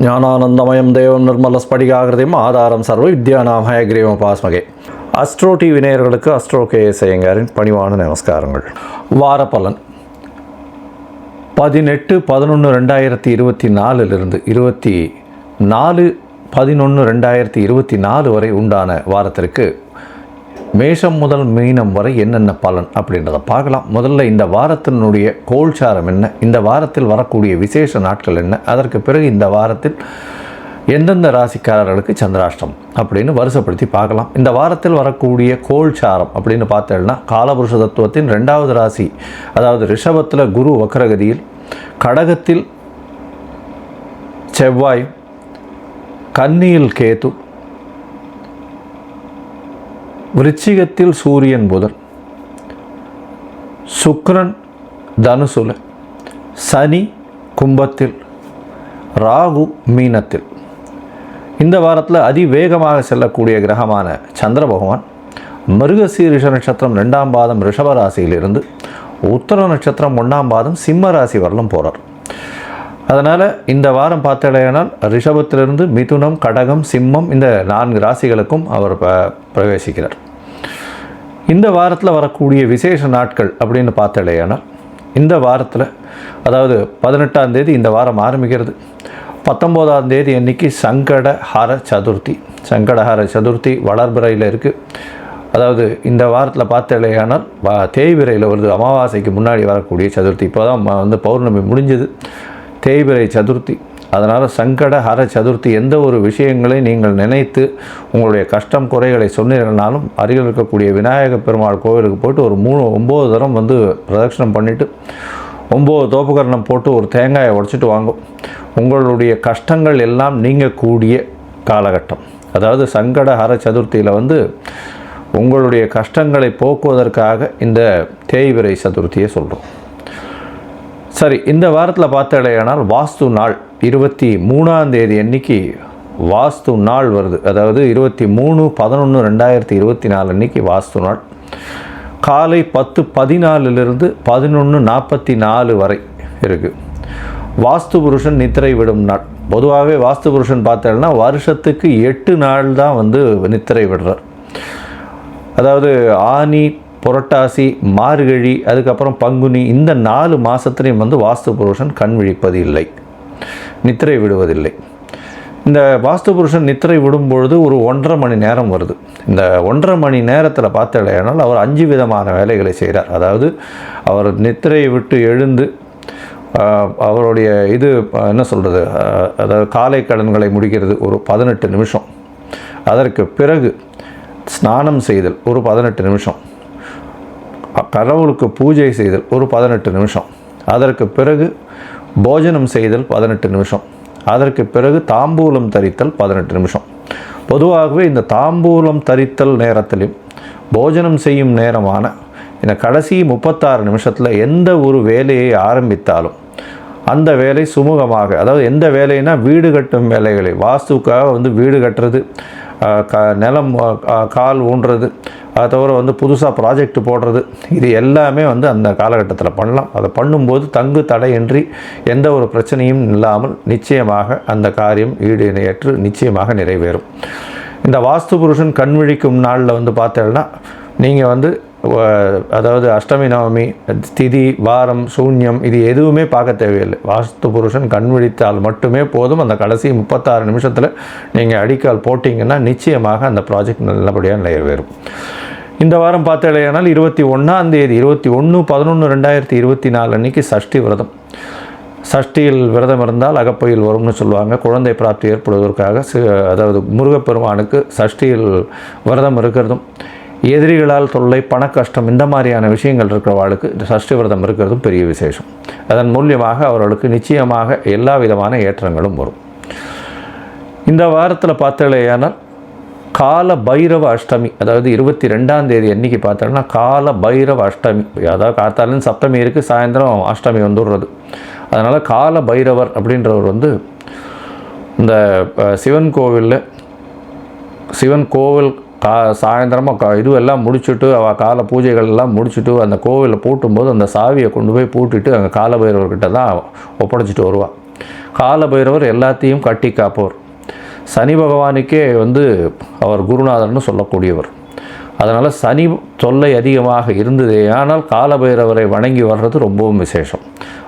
ஞானானந்தமயம் தேவம் நிர்மலஸ்படிகாகிருதியும் ஆதாரம் சர்வ வித்யானாம் ஹயக்ரீவம் பாஸ்மகே. அஸ்ட்ரோ டிவி நேயர்களுக்கு அஸ்ட்ரோ கேஎஸ் ஐயங்காரின் பணிவான நமஸ்காரங்கள். வாரப்பலன் 18/11/2024 24/11/2024 வரை உண்டான வாரத்திற்கு மேஷம் முதல் மீனம் வரை என்னென்ன பலன் அப்படின்றத பார்க்கலாம். முதல்ல இந்த வாரத்தினுடைய கோல்சாரம் என்ன, இந்த வாரத்தில் வரக்கூடிய விசேஷ நாட்கள் என்ன, அதற்கு பிறகு இந்த வாரத்தில் எந்தெந்த ராசிக்காரர்களுக்கு சந்திராஷ்டம் அப்படின்னு வருஷப்படுத்தி பார்க்கலாம். இந்த வாரத்தில் வரக்கூடிய கோல்சாரம் அப்படின்னு பார்த்தோம்னா காலபுருஷ தத்துவத்தின் 2வது ராசி, அதாவது ரிஷபத்தில் குரு வக்ரகதியில், கடகத்தில் செவ்வாய், கன்னியில் கேது, விருச்சிகத்தில் சூரியன் புதன், சுக்கிரன் தனுசுல, சனி கும்பத்தில், ராகு மீனத்தில். இந்த வாரத்தில் அதிவேகமாக செல்லக்கூடிய கிரகமான சந்திர பகவான் மிருகசீரிஷ நட்சத்திரம் 2ஆம் பாதம் ரிஷப ராசியிலிருந்து உத்தர நட்சத்திரம் 1ஆம் பாதம் சிம்ம ராசி வரலும் போகிறார். அதனால் இந்த வாரம் பார்த்தடையானால் ரிஷபத்திலிருந்து மிதுனம், கடகம், சிம்மம் இந்த 4 ராசிகளுக்கும் அவர் பிரவேசிக்கிறார். இந்த வாரத்தில் வரக்கூடிய விசேஷ நாட்கள் அப்படின்னு பார்த்தடையானால் இந்த வாரத்தில், அதாவது 18ஆம் தேதி இந்த வாரம் ஆரம்பிக்கிறது. 19ஆம் தேதி அன்னைக்கு சங்கடஹர சதுர்த்தி. சங்கடஹர சதுர்த்தி வளர்பிறையில் இருக்குது. அதாவது இந்த வாரத்தில் பார்த்தடையானால் தேய்பிறையில் வருது. அமாவாசைக்கு முன்னாடி வரக்கூடிய சதுர்த்தி. இப்போ தான் பௌர்ணமி முடிஞ்சது, தேய்பிறை சதுர்த்தி. அதனால் சங்கடஹர சதுர்த்தி எந்த ஒரு விஷயங்களை நீங்கள் நினைத்து உங்களுடைய கஷ்டம் குறைகளை சொன்னீர்கள்னாலும் அருகில் இருக்கக்கூடிய விநாயக பெருமாள் கோவிலுக்கு போய்ட்டு ஒரு 9 தரம் பிரதட்சணம் பண்ணிவிட்டு 9 தோப்புக்கரணம் போட்டு ஒரு தேங்காயை உடைச்சிட்டு வாங்கும். உங்களுடைய கஷ்டங்கள் எல்லாம் நீங்கக்கூடிய காலகட்டம். அதாவது சங்கடஹர சதுர்த்தியில் உங்களுடைய கஷ்டங்களை போக்குவதற்காக இந்த தேய்பிறை சதுர்த்தியை சொல்கிறோம். சரி, இந்த வாரத்தில் பார்த்தடையானால் வாஸ்து நாள் 23ஆம் தேதி அன்னைக்கு வாஸ்து நாள் வருது. அதாவது 23/11/2024 அன்னைக்கு வாஸ்து நாள். காலை 10:14 11:44 வரை இருக்குது. வாஸ்து புருஷன் நித்திரை விடும் நாள். பொதுவாகவே வாஸ்து புருஷன் பார்த்தேன்னா வருஷத்துக்கு 8 நாள் தான் நித்திரை விடுறார். அதாவது ஆனி, புரட்டாசி, மார்கழி, அதுக்கப்புறம் பங்குனி, இந்த 4 மாதத்துலேயும் வாஸ்து புருஷன் கண் விழிப்பது இல்லை, நித்திரை விடுவதில்லை. இந்த வாஸ்து புருஷன் நித்திரை விடும்பொழுது ஒரு 1.5 மணி நேரம் வருது. இந்த 1.5 மணி நேரத்தில் பார்த்தடையானால் அவர் 5 விதமான வேலைகளை செய்கிறார். அதாவது அவர் நித்திரையை விட்டு எழுந்து அவருடைய என்ன சொல்கிறது, அதாவது காலை கடன்களை முடிக்கிறது ஒரு 18 நிமிஷம். அதற்கு பிறகு ஸ்நானம் செய்தல் ஒரு 18 நிமிஷம். கடவுளுக்கு பூஜை செய்தல் ஒரு 18 நிமிஷம். அதற்கு பிறகு போஜனம் செய்தல் 18 நிமிஷம். அதற்கு பிறகு தாம்பூலம் தரித்தல் 18 நிமிஷம். பொதுவாகவே இந்த தாம்பூலம் தரித்தல் நேரத்திலும் போஜனம் செய்யும் நேரமான இந்த கடைசி 36 நிமிஷத்தில் எந்த ஒரு வேலையை ஆரம்பித்தாலும் அந்த வேலை சுமூகமாக, அதாவது எந்த வேலைனா வீடு கட்டும் வேலைகளை, வாஸ்துக்காக வீடு கட்டுறது, நிலம் கால் ஊன்றது, அதை தவிர புதுசாக ப்ராஜெக்ட் போடுறது, இது எல்லாமே அந்த காலகட்டத்தில் பண்ணலாம். அதை பண்ணும்போது தங்கு தடையின்றி எந்த ஒரு பிரச்சனையும் இல்லாமல் நிச்சயமாக அந்த காரியம் ஈடேற்று நிச்சயமாக நிறைவேறும். இந்த வாஸ்து புருஷன் கண் விழிக்கும் நாளில் பார்த்தேன்னா நீங்கள் அதாவது அஷ்டமி, நவமி, திதி, வாரம், சூன்யம் இது எதுவுமே பார்க்க தேவையில்லை. வாஸ்து புருஷன் கண் விழித்தால் மட்டுமே போதும். அந்த கடைசி 36 நிமிஷத்தில் நீங்கள் அடிக்கால் போட்டிங்கன்னா நிச்சயமாக அந்த ப்ராஜெக்ட் நல்லபடியாக நிறைவேறும். இந்த வாரம் பார்த்தேனால் 21ஆம் தேதி 21/11/2024 அன்றைக்கி சஷ்டி விரதம். சஷ்டியில் விரதம் இருந்தால் அகப்பையில் வரும்னு சொல்லுவாங்க. குழந்தை பிராப்தி ஏற்படுவதற்காக அதாவது முருகப்பெருமானுக்கு சஷ்டியில் விரதம் இருக்கிறதும், எதிரிகளால் தொல்லை, பண கஷ்டம், இந்த மாதிரியான விஷயங்கள் இருக்கிறவாளுக்கு சஷ்டி விரதம் இருக்கிறதும் பெரிய விசேஷம். அதன் மூலியமாக அவர்களுக்கு நிச்சயமாக எல்லா விதமான ஏற்றங்களும் வரும். இந்த வாரத்தில் பார்த்தேனால் கால பைரவ அஷ்டமி, அதாவது 22ஆம் தேதி அன்றைக்கி பார்த்தோன்னா கால பைரவ அஷ்டமி. அதாவது காத்தாலும் சப்தமி இருக்குது, சாயந்தரம் அஷ்டமி வந்துடுறது. அதனால் கால பைரவர் அப்படின்றவர் இந்த சிவன் கோவில் சாயந்தரமாக இதுவெல்லாம் முடிச்சுட்டு கால பூஜைகள் எல்லாம் முடிச்சுட்டு அந்த கோவிலில் பூட்டும்போது அந்த சாவியை கொண்டு போய் பூட்டிட்டு அங்கே காலபைரவர்கிட்ட தான் ஒப்படைச்சிட்டு வருவாள். கால பைரவர் எல்லாத்தையும் கட்டி காப்பவர். சனி பகவானுக்கே அவர் குருநாதர்னு சொல்லக்கூடியவர். அதனால் சனி தொல்லை அதிகமாக இருந்ததே ஆனால் காலபைரவரை வணங்கி வர்றது ரொம்பவும் விசேஷம்.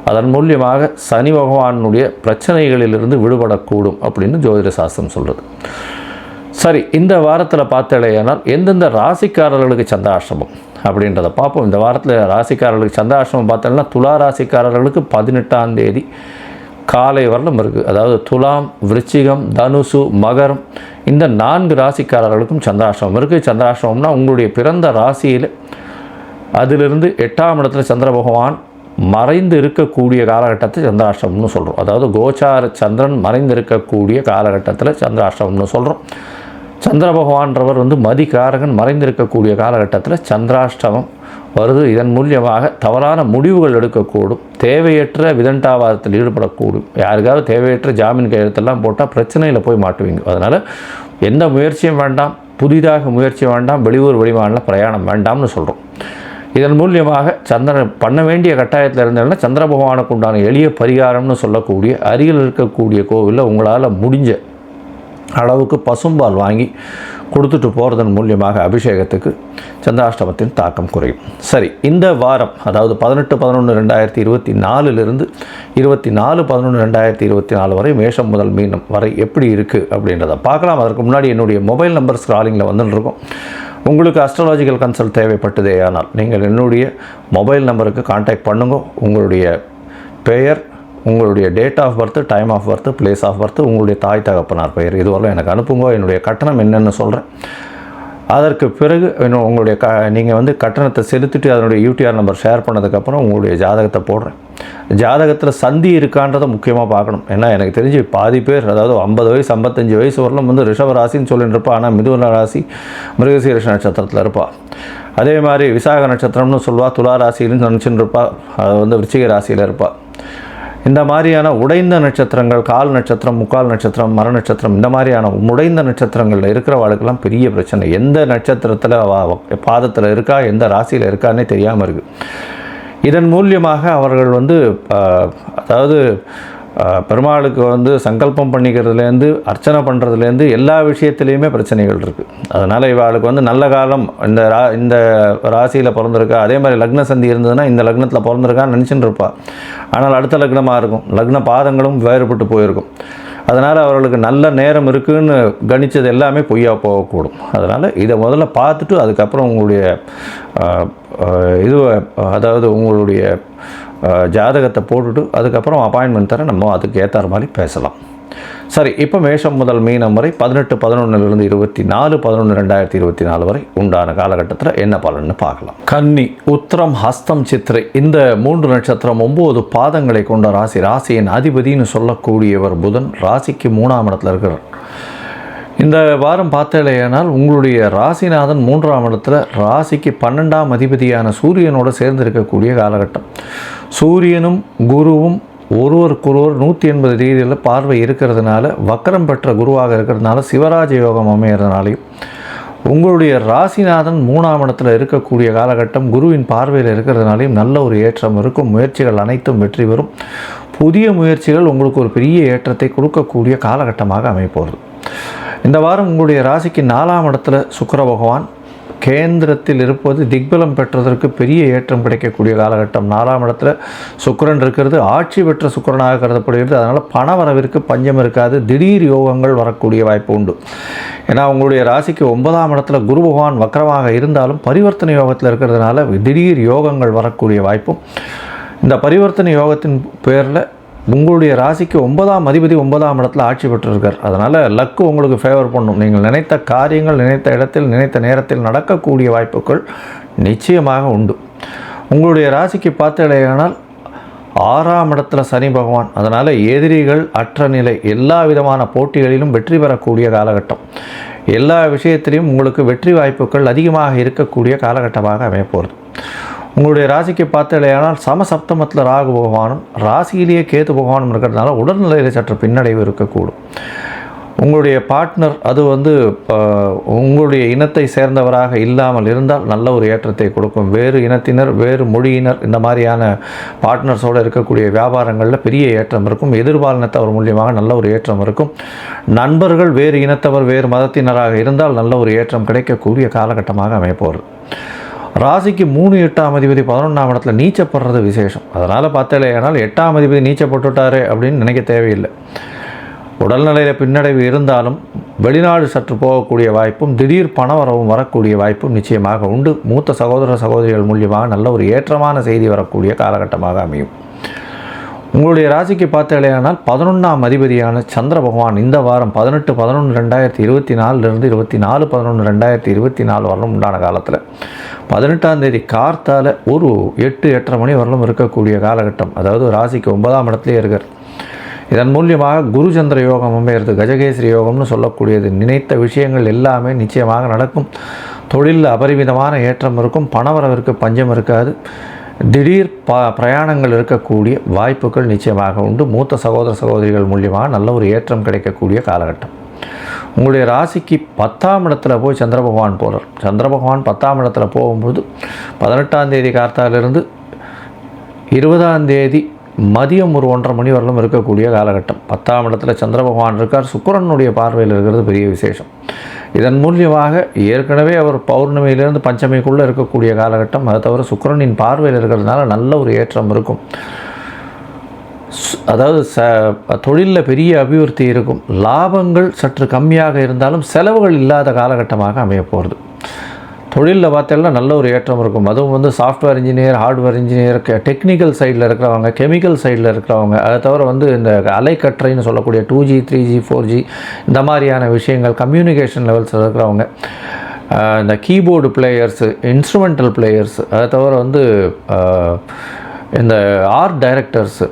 அதன் மூலியமாக சனி பகவானுடைய பிரச்சனைகளிலிருந்து விடுபடக்கூடும் அப்படின்னு ஜோதிட சாஸ்திரம் சொல்கிறது. சரி, இந்த வாரத்தில் பார்த்தாலேயானால் எந்தெந்த ராசிக்காரர்களுக்கு சந்திராஷ்டமம் அப்படின்றத பார்ப்போம். இந்த வாரத்தில் ராசிக்காரர்களுக்கு சந்திராஷ்டமம் பார்த்தோம்னா துலா ராசிக்காரர்களுக்கு 18ஆம் தேதி காலை வரலும் இருக்குது. அதாவது துலாம், விருச்சிகம், தனுசு, மகரம் இந்த 4 ராசிக்காரர்களுக்கும் சந்திராஷ்டமம் இருக்குது. சந்திராஷ்டமம்னா உங்களுடைய பிறந்த ராசியில் அதிலிருந்து 8ஆம் இடத்துல சந்திர பகவான் மறைந்து இருக்கக்கூடிய காலகட்டத்தை சந்திராஷ்டமம்னு சொல்கிறோம். அதாவது கோச்சார சந்திரன் மறைந்து இருக்கக்கூடிய காலகட்டத்தில் சந்திராஷ்டமம்னு சொல்கிறோம். சந்திர பகவான்றவர் மதிகாரகன் மறைந்திருக்கக்கூடிய காலகட்டத்தில் சந்திராஷ்டமம் வருது. இதன் மூலியமாக தவறான முடிவுகள் எடுக்கக்கூடும். தேவையற்ற விதண்டாவாதத்தில் ஈடுபடக்கூடும். யாருக்காவது தேவையற்ற ஜாமீன் கையெழுத்தெல்லாம் போட்டால் பிரச்சனையில் போய் மாட்டுவீங்க. அதனால் எந்த முயற்சியும் வேண்டாம், புதிதாக முயற்சி வேண்டாம், வெளியூர் வெளிமாநில பிரயாணம் வேண்டாம்னு சொல்கிறோம். இதன் மூலியமாக சந்திரன் பண்ண வேண்டிய கட்டாயத்தில் இருந்ததுன்னா சந்திர பகவானுக்கு உண்டான எளிய பரிகாரம்னு சொல்லக்கூடிய அருகில் இருக்கக்கூடிய கோவிலில் உங்களால் முடிஞ்ச அளவுக்கு பசும்பால் வாங்கி கொடுத்துட்டு போகிறதன் மூலியமாக அபிஷேகத்துக்கு சந்திராஷ்டமத்தின் தாக்கம் குறையும். சரி, இந்த வாரம் அதாவது 18/11/2024 24/11/2024 வரை மேஷம் முதல் மீனம் வரை எப்படி இருக்குது அப்படின்றத பார்க்கலாம். அதற்கு முன்னாடி என்னுடைய மொபைல் நம்பர் ஸ்க்ராலிங்கில் வந்துட்டுருக்கோம். உங்களுக்கு அஸ்ட்ராலாஜிக்கல் கன்சல்ட் தேவைப்பட்டதே ஆனால் நீங்கள் என்னுடைய மொபைல் நம்பருக்கு கான்டாக்ட் பண்ணுங்க. உங்களுடைய பெயர், உங்களுடைய date of birth, time of birth, place of birth, உங்களுடைய தாய் தகப்பனார் பெயர் இதுவரை எனக்கு அனுப்புங்க. என்னுடைய கட்டணம் என்னென்னு சொல்கிறேன். அதற்கு பிறகு உங்களுடைய நீங்கள் கட்டணத்தை செலுத்திட்டு அதனுடைய யூடிஆர் நம்பர் ஷேர் பண்ணதுக்கப்புறம் உங்களுடைய ஜாதகத்தை போடுறேன். ஜாதகத்தில் சந்தி இருக்கான்றதை முக்கியமாக பார்க்கணும். ஏன்னா எனக்கு தெரிஞ்சு பாதி பேர் அதாவது 50 வயசு 55 வயசு வரலும் ரிஷப ராசின்னு சொல்லிட்டு இருப்பா. ஆனால் மிதுன ராசி மிருகசீரிஷ நட்சத்திரத்தில் இருப்பாள். அதே மாதிரி விசாக நட்சத்திரம்னு சொல்லுவாள். துலா ராசின்னு நினச்சின்னு இருப்பாள். அது விருச்சிக ராசியில் இருப்பாள். இந்த மாதிரியான உடைந்த நட்சத்திரங்கள், கால் நட்சத்திரம், முக்கால் நட்சத்திரம், மர நட்சத்திரம், இந்த மாதிரியான உடைந்த நட்சத்திரங்களில் இருக்கிறவாளுக்கெல்லாம் பெரிய பிரச்சனை. எந்த நட்சத்திரத்தில் பாதத்தில் இருக்கா, எந்த ராசியில் இருக்கான்னே தெரியாமல் இருக்குது. இதன் மூலியமாக அவர்கள் அதாவது பெருமாளுக்கு சங்கல்பம் பண்ணிக்கிறதுலேருந்து அர்ச்சனை பண்ணுறதுலேருந்து எல்லா விஷயத்துலேயுமே பிரச்சனைகள் இருக்குது. அதனால் இவளுக்கு நல்ல காலம் இந்த ராசியில் பிறந்திருக்கா, அதே மாதிரி லக்ன சந்தி இருந்ததுன்னா இந்த லக்னத்தில் பிறந்திருக்கான்னு நினச்சிட்டு இருப்பாள். ஆனால் அடுத்த லக்னமாக இருக்கும், லக்ன பாதங்களும் வேறுபட்டு போயிருக்கும். அதனால் அவர்களுக்கு நல்ல நேரம் இருக்குதுன்னு கணித்தது எல்லாமே பொய்யா போகக்கூடும். அதனால் இதை முதல்ல பார்த்துட்டு அதுக்கப்புறம் உங்களுடைய அதாவது உங்களுடைய ஜாதகத்தை போட்டுட்டு அதுக்கப்புறம் அப்பாயின்மெண்ட் தர நம்ம அதுக்கு ஏற்ற மாதிரி பேசலாம். சரி, இப்போ மேஷம் முதல் மீனம் வரை 18/11 24/11/2024 வரை உண்டான காலகட்டத்தில் என்ன பலன்னு பார்க்கலாம். கன்னி, உத்திரம், ஹஸ்தம், சித்திரை இந்த 3 நட்சத்திரம் 9 பாதங்களை கொண்ட ராசி. ராசியின் அதிபதினு சொல்லக்கூடியவர் புதன். ராசிக்கு 3ஆம் இடத்துல இருக்கிறார். இந்த வாரம் பார்த்தலையானால் உங்களுடைய ராசிநாதன் 3ஆம் இடத்துல ராசிக்கு 12ஆம் அதிபதியான சூரியனோடு சேர்ந்து இருக்கக்கூடிய காலகட்டம். சூரியனும் குருவும் ஒருவருக்கொருவர் 180 டிகிரியில் பார்வை இருக்கிறதுனால, வக்கரம் பெற்ற குருவாக இருக்கிறதுனால, சிவராஜ யோகம் அமைகிறதுனாலையும் உங்களுடைய ராசிநாதன் 3ஆம் இடத்துல இருக்கக்கூடிய காலகட்டம் குருவின் பார்வையில் இருக்கிறதுனாலையும் நல்ல ஒரு ஏற்றம் இருக்கும். முயற்சிகள் அனைத்தும் வெற்றி பெறும். புதிய முயற்சிகள் உங்களுக்கு ஒரு பெரிய ஏற்றத்தை கொடுக்கக்கூடிய காலகட்டமாக அமைப்போகுது. இந்த வாரம் உங்களுடைய ராசிக்கு 4ஆம் இடத்துல சுக்கிர பகவான் கேந்திரத்தில் இருப்பது திக்பலம் பெற்றதற்கு பெரிய ஏற்றம் கிடைக்கக்கூடிய காலகட்டம். 4ஆம் இடத்துல சுக்கிரன் இருக்கிறது ஆட்சி பெற்ற சுக்கிரனாக கருதப்படுகிறது. அதனால் பண வரவிற்கு பஞ்சம் இருக்காது. திடீர் யோகங்கள் வரக்கூடிய வாய்ப்பு உண்டு. ஏன்னா உங்களுடைய ராசிக்கு 9ஆம் இடத்துல குரு பகவான் வக்கரமாக இருந்தாலும் பரிவர்த்தனை யோகத்தில் இருக்கிறதுனால திடீர் யோகங்கள் வரக்கூடிய வாய்ப்பும். இந்த பரிவர்த்தனை யோகத்தின் பேரில் உங்களுடைய ராசிக்கு 9ஆம் அதிபதி 9ஆம் இடத்துல ஆட்சி பெற்றிருக்கார். அதனால் லக்கு உங்களுக்கு ஃபேவர் பண்ணும். நீங்கள் நினைத்த காரியங்கள் நினைத்த இடத்தில் நினைத்த நேரத்தில் நடக்கக்கூடிய வாய்ப்புகள் நிச்சயமாக உண்டு. உங்களுடைய ராசிக்கு பார்த்தீர்களானால் 6ஆம் இடத்துல சனி பகவான். அதனால் எதிரிகள் அற்ற நிலை. எல்லா விதமான போட்டிகளிலும் வெற்றி பெறக்கூடிய காலகட்டம். எல்லா விஷயத்திலையும் உங்களுக்கு வெற்றி வாய்ப்புகள் அதிகமாக இருக்கக்கூடிய காலகட்டமாக அமையப்போகிறது. உங்களுடைய ராசிக்கு பார்த்தீர்களானால் சமசப்தமத்தில் ராகு பகவானும் ராசியிலேயே கேது பகவானும் இருக்கிறதுனால உடல்நிலையில் சற்று பின்னடைவு இருக்கக்கூடும். உங்களுடைய பார்ட்னர் அது வந்து உங்களுடைய இனத்தை சேர்ந்தவராக இல்லாமல் இருந்தால் நல்ல ஒரு ஏற்றத்தை கொடுக்கும். வேறு இனத்தினர், வேறு மொழியினர், இந்த மாதிரியான பார்ட்னர்ஸோடு இருக்கக்கூடிய வியாபாரங்களில் பெரிய ஏற்றம் இருக்கும். எதிர்பாலினத்தவர் மூலியமாக நல்ல ஒரு ஏற்றம் இருக்கும். நண்பர்கள் வேறு இனத்தவர், வேறு மதத்தினராக இருந்தால் நல்ல ஒரு ஏற்றம் கிடைக்கக்கூடிய காலகட்டமாக அமைப்போகிறது. ராசிக்கு 3 8ஆம் அதிபதி 11ஆம் இடத்துல நீச்சப்படுறது விசேஷம். அதனால் பார்த்தாலேயானால் 8ஆம் அதிபதி நீச்சப்பட்டுட்டாரு அப்படின்னு நினைக்க தேவையில்லை. உடல்நிலையில் பின்னடைவு இருந்தாலும் வெளிநாடு சற்று போகக்கூடிய வாய்ப்பும் திடீர் பணவரவும் வரக்கூடிய வாய்ப்பும் நிச்சயமாக உண்டு. மூத்த சகோதர சகோதரிகள் மூலியமாக நல்ல ஒரு ஏற்றமான செய்தி வரக்கூடிய காலகட்டமாக அமையும். உங்களுடைய ராசிக்கு பார்த்தாலேயானால் 11ஆம் அதிபதியான சந்திர பகவான் இந்த வாரம் 18/11/2024 24/11/2024 வரலும் உண்டான காலத்தில் 18ஆம் தேதி கார்த்தால ஒரு 8-8:30 மணி வரலும் இருக்கக்கூடிய காலகட்டம். அதாவது ராசிக்கு 9ஆம் இடத்துலேயே இருக்கார். இதன் மூலியமாக குரு சந்திர யோகம் அமைகிறது. கஜகேசரி யோகம்னு சொல்லக்கூடியது. நினைத்த விஷயங்கள் எல்லாமே நிச்சயமாக நடக்கும். தொழிலில் அபரிமிதமான ஏற்றம் இருக்கும். பணவரவிற்கு பஞ்சம் இருக்காது. திடீர் பிரயாணங்கள் இருக்கக்கூடிய வாய்ப்புகள் நிச்சயமாக உண்டு. மூத்த சகோதர சகோதரிகள் மூலியமாக நல்ல ஒரு ஏற்றம் கிடைக்கக்கூடிய காலகட்டம். உங்களுடைய ராசிக்கு 10ஆம் இடத்துல போய் சந்திர பகவான் போகிறார். சந்திர பகவான் 10ஆம் இடத்துல போகும்போது 18ஆம் தேதி கார்த்தாலிருந்து 20ஆம் தேதி மதியம் ஒரு 1:30 மணி வரலும் இருக்கக்கூடிய காலகட்டம். 10ஆம் இடத்துல சந்திர பகவான் இருக்கார். சுக்கிரனுடைய பார்வையில் இருக்கிறது பெரிய விசேஷம். இதன் மூலியமாக ஏற்கனவே அவர் பௌர்ணமியிலிருந்து பஞ்சமிக்குள்ளே இருக்கக்கூடிய காலகட்டம். அதை தவிர சுக்கிரனின் பார்வையில் இருக்கிறதுனால நல்ல ஒரு ஏற்றம் இருக்கும். அதாவது தொழிலில் பெரிய அபிவிருத்தி இருக்கும். லாபங்கள் சற்று கம்மியாக இருந்தாலும் செலவுகள் இல்லாத காலகட்டமாக அமைய போகிறது. தொழிலில் பார்த்தோம்னா நல்ல ஒரு ஏற்றம் இருக்கும். அதுவும் வந்து software engineer, hardware engineer, technical சைடில் இருக்கிறவங்க, கெமிக்கல் சைடில் இருக்கிறவங்க, அதை தவிர வந்து இந்த அலைக்கற்றைன்னு சொல்லக்கூடிய 2G 3G 4G இந்த மாதிரியான விஷயங்கள், கம்யூனிகேஷன் லெவல்ஸில் இருக்கிறவங்க, இந்த கீபோர்டு பிளேயர்ஸு, இன்ஸ்ட்ருமெண்டல் பிளேயர்ஸ், அதை தவிர வந்து இந்த ஆர்ட் டைரக்டர்ஸு,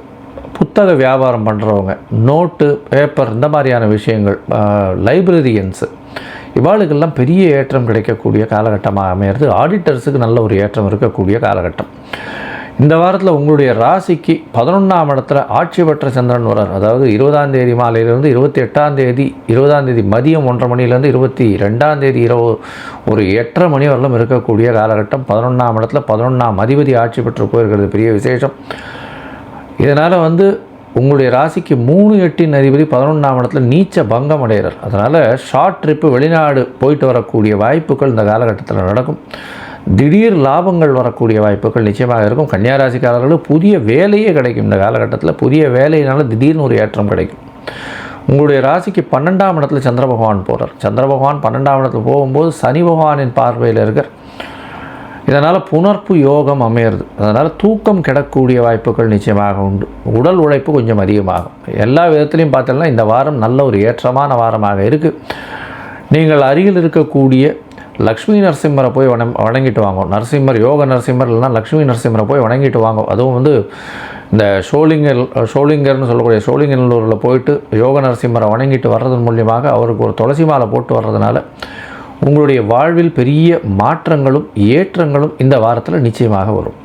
புத்தக வியாபாரம் பண்ணுறவங்க, நோட்டு பேப்பர் இந்த மாதிரியான விஷயங்கள், லைப்ரரியன்ஸு, இவாளுக்கெல்லாம் பெரிய ஏற்றம் கிடைக்கக்கூடிய காலகட்டமாக அமையிறது. ஆடிட்டர்ஸுக்கு நல்ல ஒரு ஏற்றம் இருக்கக்கூடிய காலகட்டம். இந்த வாரத்தில் உங்களுடைய ராசிக்கு 11ஆம் இடத்துல ஆட்சி பெற்ற சந்திரன் வரார். அதாவது 20ஆம் தேதி மாலையிலிருந்து 28ஆம் தேதி 20ஆம் தேதி மதியம் 1:30 மணிலேருந்து 22ஆம் தேதி இரவு ஒரு 8:30 மணி வரலும் இருக்கக்கூடிய காலகட்டம். 11ஆம் இடத்துல 11ஆம் அதிபதி ஆட்சி பெற்று போயிருக்கிறது பெரிய விசேஷம். இதனால் வந்து உங்களுடைய ராசிக்கு 3-8 அதிபதி 11ஆம் இடத்துல நீச்ச பங்கம் அடைகிறார். அதனால் ஷார்ட் ட்ரிப்பு வெளிநாடு போயிட்டு வரக்கூடிய வாய்ப்புகள் இந்த காலகட்டத்தில் நடக்கும். திடீர் லாபங்கள் வரக்கூடிய வாய்ப்புகள் நிச்சயமாக இருக்கும். கன்னியா ராசிக்காரர்களுக்கு புதிய வேலையே கிடைக்கும். இந்த காலகட்டத்தில் புதிய வேலையினால திடீர்னு ஒரு ஏற்றம் கிடைக்கும். உங்களுடைய ராசிக்கு 12ஆம் இடத்துல சந்திர பகவான் போகிறார். சந்திர பகவான் 12ஆம் இடத்துல போகும்போது சனி பகவானின் பார்வையில் இருக்கார். இதனால் புணர்ப்பு யோகம் அமையிறது. அதனால் தூக்கம் கிடக்கூடிய வாய்ப்புகள் நிச்சயமாக உண்டு. உடல் உழைப்பு கொஞ்சம் அதிகமாகும். எல்லா விதத்துலையும் பார்த்தோம்னா இந்த வாரம் நல்ல ஒரு ஏற்றமான வாரமாக இருக்குது. நீங்கள் அருகில் இருக்கக்கூடிய லக்ஷ்மி நரசிம்மரை போய் வணங்கிட்டு வாங்க. நரசிம்மர், யோக நரசிம்மர் இல்லைனா லக்ஷ்மி நரசிம்மரை போய் வணங்கிட்டு வாங்க. அதுவும் வந்து இந்த ஷோலிங்கர்னு சொல்லக்கூடிய ஷோலிங்கநல்லூரில் போயிட்டு யோக நரசிம்மரை வணங்கிட்டு வர்றதன் மூலியமாக அவருக்கு ஒரு துளசி மாலை போட்டு வர்றதுனால உங்களுடைய வாழ்வில் பெரிய மாற்றங்களும் ஏற்றங்களும் இந்த வாரத்தில் நிச்சயமாக வரும்.